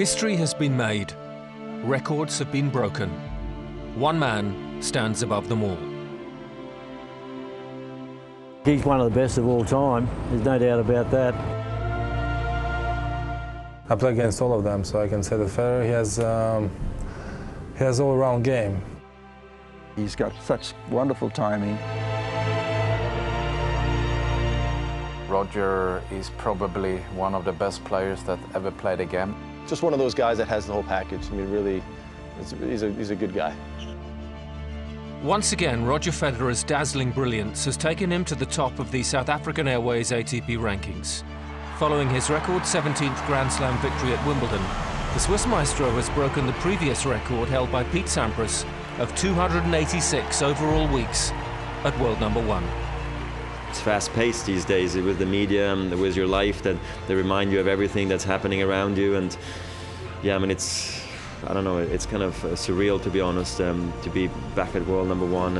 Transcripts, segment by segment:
History has been made. Records have been broken. One man stands above them all. He's one of the best of all time. There's no doubt about that. I play against all of them, so I can say that Federer, he has all-around game. He's got such wonderful timing. Roger is probably one of the best players that ever played a game. Just one of those guys that has the whole package. I mean, really, he's a good guy. Once again, Roger Federer's dazzling brilliance has taken him to the top of the South African Airways ATP rankings. Following his record 17th Grand Slam victory at Wimbledon, the Swiss maestro has broken the previous record held by Pete Sampras of 286 overall weeks at world number 1. It's fast-paced these days with the media and with your life, that they remind you of everything that's happening around you. And yeah, I mean, I don't know, it's kind of surreal, to be honest, to be back at world number 1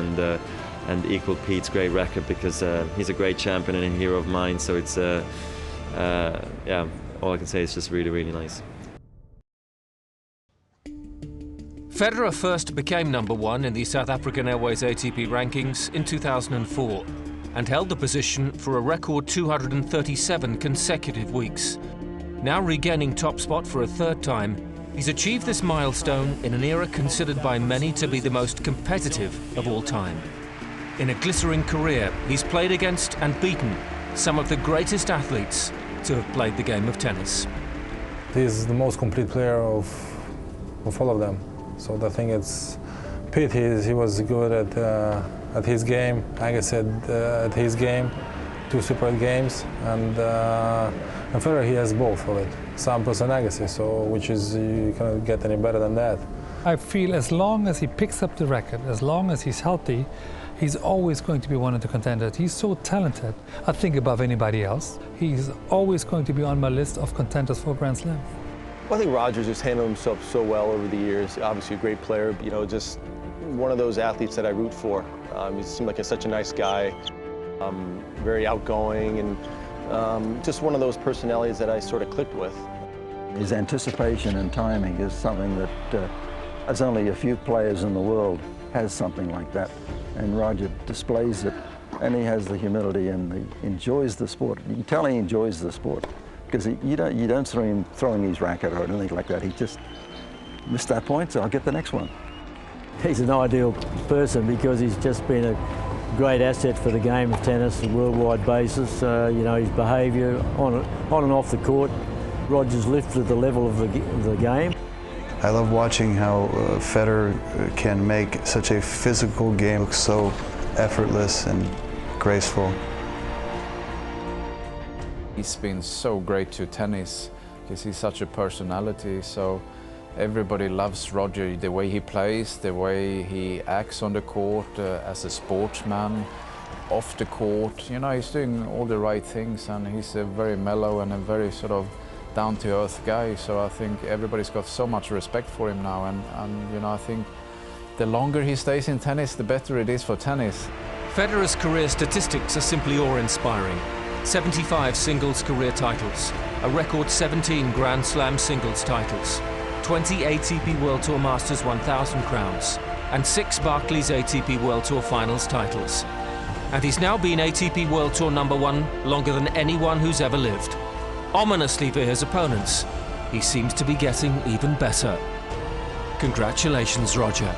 and equal Pete's great record, because he's a great champion and a hero of mine. So it's yeah, all I can say is just really, really nice. Federer first became number 1 in the South African Airways ATP rankings in 2004 and held the position for a record 237 consecutive weeks. Now regaining top spot for a third time, he's achieved this milestone in an era considered by many to be the most competitive of all time. In a glittering career, he's played against and beaten some of the greatest athletes to have played the game of tennis. He's the most complete player of all of them. So the thing is, Pete, he was good at his game, Agassi at his game, 2 separate games, and Federer, he has both of it, Sampras and Agassi, so you cannot get any better than that. I feel as long as he picks up the racket, as long as he's healthy, he's always going to be one of the contenders. He's so talented, I think above anybody else. He's always going to be on my list of contenders for Grand Slam. Well, I think Roger's just handled himself so well over the years. Obviously a great player, you know, just one of those athletes that I root for. He seemed like such a nice guy, very outgoing, and just one of those personalities that I sort of clicked with. His anticipation and timing is something that as only a few players in the world has something like that. And Roger displays it, and he has the humility and he enjoys the sport. You can tell he enjoys the sport, because you don't see him throwing his racket or anything like that. He just missed that point, so I'll get the next one. He's an ideal person because he's just been a great asset for the game of tennis on a worldwide basis. You know, his behaviour on and off the court. Roger's lifted the level of the game. I love watching how Federer can make such a physical game look so effortless and graceful. He's been so great to tennis because he's such a personality. So everybody loves Roger, the way he plays, the way he acts on the court as a sportsman, off the court. You know, he's doing all the right things, and he's a very mellow and a very sort of down-to-earth guy. So I think everybody's got so much respect for him now, and you know, I think the longer he stays in tennis, the better it is for tennis. Federer's career statistics are simply awe-inspiring. 75 singles career titles, a record 17 Grand Slam singles titles, 20 ATP World Tour Masters 1000 crowns, and 6 Barclays ATP World Tour Finals titles. And he's now been ATP World Tour #1 longer than anyone who's ever lived. Ominously for his opponents, he seems to be getting even better. Congratulations, Roger.